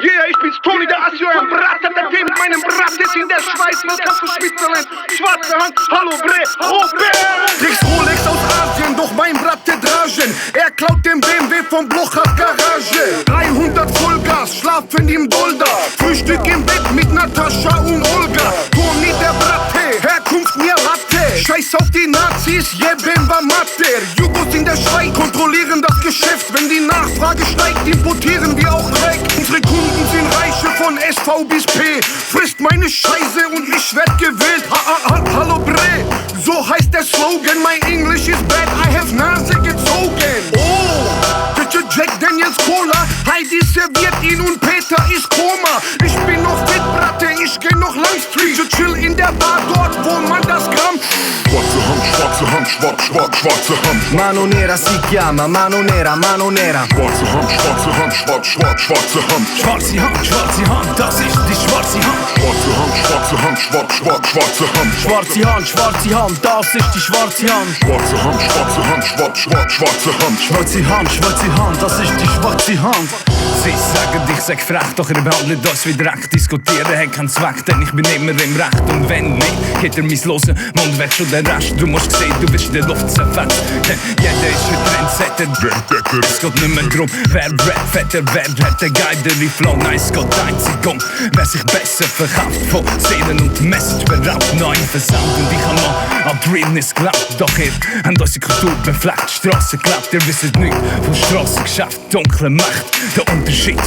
Yeah, ich bin's Tony, der Assi, euer Brat, der Team mit meinem Brat ist in der Schweiz, willkommen zu Switzerland, schwarze Hand, hallo Bre, Robert! Kriegst Rolex aus Asien, doch mein Brat der Dragen. Er klaut den BMW vom Blochers Garage. 300 Vollgas, schlafen im Dolder. Frühstück im Bett mit Natascha und Olga. Tony der Bratte, Herkunft mir Latte. Scheiß auf die Nazis, jebem war Mater. Jugos in der Schweiz kontrollieren das Geschäft. Wenn die Nachfrage steigt, importieren wir auch Dreck. Unsere Kunden sind Reiche von SV bis P. Frisst meine Scheiße und ich werd gewählt. Hallo Bre, so heißt der Slogan. My English is bad, I have Nase gezogen. Oh, Jack Daniels Cola. Heidi serviert ihn und Peter ist Koma. Ich bin noch fit, Bratte, ich geh noch lang Street. Chill in der Bar, dort wo man das Gramm. Schwarze Hand, schwarze Hand. Mano nera si chiama, mano nera, mano nera. Schwarze Hand, schwarze Hand. Schwarze Hand, das ist die schwarze Hand. Schwarze Hand, schwarze Hand. Schwarze Hand, das ist die schwarze Hand. Schwarze Hand, schwarze Hand. Schwarze Hand, das ist die schwarze Hand. Sie sagen, ich sag frech, doch ihr behandelt uns wie Dreck. Diskutieren hat keinen Zweck, denn ich bin immer im Recht. Und wenn nicht, geht mein losen Mund weg schon den Rest. Du musst sehen, du bist in der Luft zerfetzt. Denn jeder ist ein Trendsetter. Es geht nicht mehr drum, wer Rap fetter, wer hat den geilere Flow. Nein, es geht einzig um, wer sich besser verkauft. Von Seelen und Message beraubt, neuen Versand. Und ich hab mal an Realness geglaubt. Doch ihr habt unsere Kultur befleckt, Strassen gelebt. Ihr wisst nichts von Strassengeschäft, dunkle Macht. Der Unterschied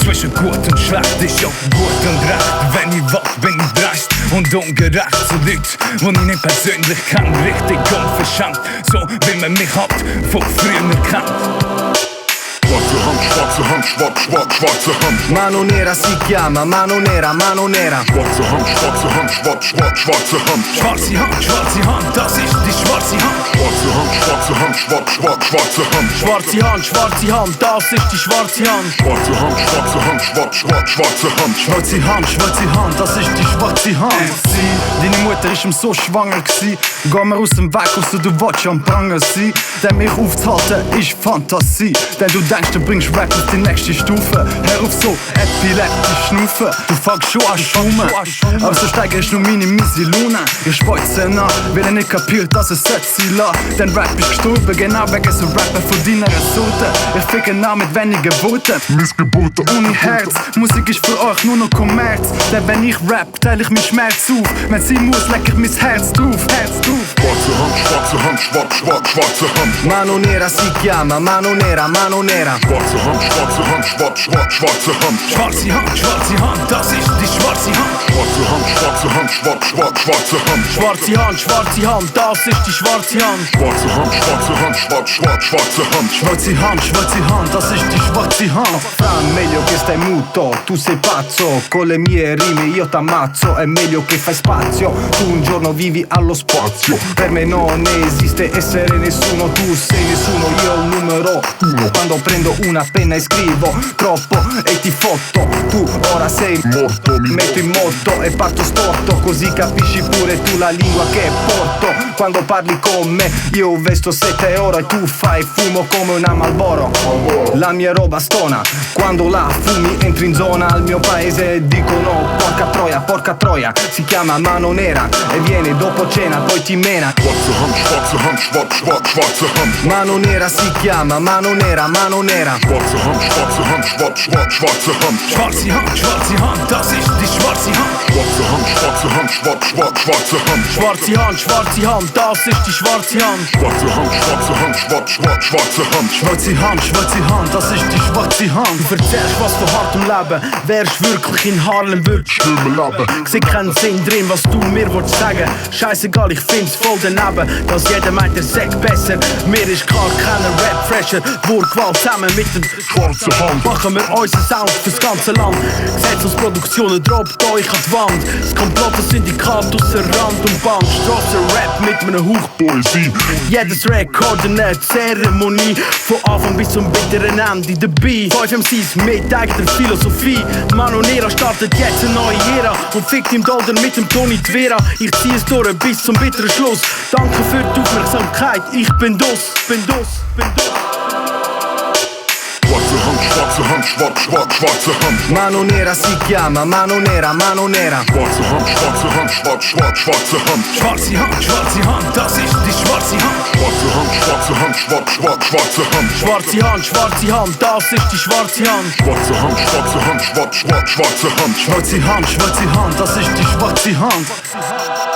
zwischen gut und schlecht ist ja gut und recht. Wenn ich will, bin ich dreist und ungerecht zu Leuten, die ich nicht persönlich kann. Richtig unverschämt, so wie man mich halt von früher kennt. Schwarze Hand. Mano nera si chiama, mano nera, mano nera. Schwarze Hand. Schwarze Hand, das ist die schwarze Hand. Schwarze Hand, Schwarze Hand, das ist die schwarze Hand. Schwarze Hand, das ist die schwarze Hand. Deine Mutter ist so schwanger gsi. Geh mir aus dem Weg, außer du willst am Pranger sein. Denn mich aufzuhalten ist Fantasie. Denn du denkst, du bringst Rap auf die nächste Stufe. Hör auf so, epileptisch schnaufen. Du fängst schon an schummen. Aber so steigerst du meine miese Lune. Ich speuze nach, weil er nicht kapiert, dass es sie la. Denn Rap ist gestorben, genau wegen so Rapper von deiner Sorte. Ich ficke nach mit wenigen Worten. Missgeboten Ohne Herz, Musik ist für euch nur noch Kommerz. Denn wenn ich rap, teile ich meinen Schmerz auf. Wenn sie muss, leck ich mein Herz drauf. Schwarze Hand. Mano nera si chiama, mano nera, mano nera. Schwarze Hand. Schwarze Hand, das ist die schwarze Hand. Schwarze Hand, Schwarze Hand, das ist die schwarze Hand. Schwarze Hand, das ist die schwarze Hand. Fra, meglio che stai muto, tu sei pazzo. Con le mie rime io t'ammazzo. È meglio che fai spazio, tu un giorno vivi allo spazio. Per me non esiste essere nessuno, tu sei nessuno, io il numero uno. Quando prendo una penna e scrivo troppo e ti fotto. Tu ora sei morto, mi metto in moto e parto storto. Così capisci pure tu la lingua che porto. Quando parli con me io vesto 7 ore e tu fai fumo come una Marlboro. La mia roba stona, quando la fumi entri in zona. Al mio paese dicono porca troia. Si chiama mano nera e viene dopo cena, poi ti mena. Schwarze Hand. Mano nera si chiama, mano nera, mano nera. Schwarze Hand. Schwarze Hand, das ist die schwarze Hand. Schwarze Hand. Schwarze Hand, das ist die schwarze Hand. Schwarze Hand, das ist die schwarze Hand. Du erzählst was von hartem Leben, wärst wirklich in Harlem, würdest Stürme leben. Seh keinen Sinn drin, was du mir willst sagen. Scheißegal, ich find's voll daneben, dass jeder meint, er sagt besser. Mir ist klar, keiner Rap fresher. Wortgewalt zusammen mit den Schwarze Hand. machen wir unseren Sound fürs ganze Land. Gesetzesproduktionen droppt euch an die Wand. Das Komplott, das Syndikat ausser Rand und Band. Strassen-Rap mit einem Hauch Poesie. jedes Rekord eine Zeremonie. Von Anfang bis zum bitteren Ende dabei. 5 MCs mit eigener Philosophie. Mano Nera startet jetzt eine neue Ära und fickt im Dolder mit dem Tony Tvera. Ich zieh es durch bis zum bitteren Schluss. Danke für die Aufmerksamkeit, ich bin das. Schwarze Hand, schwarze Hand. Mano nera si chiama, mano nera, mano nera. Schwarze Hand, schwarze Hand. Schwarze Hand, das ist die schwarze Hand. Schwarze Hand, schwarze Hand, schwarze Hand. Schwarze Hand, das ist die schwarze Hand. Schwarze Hand, schwarze Hand, schwarze Hand. Schwarze Hand, das ist die schwarze Hand.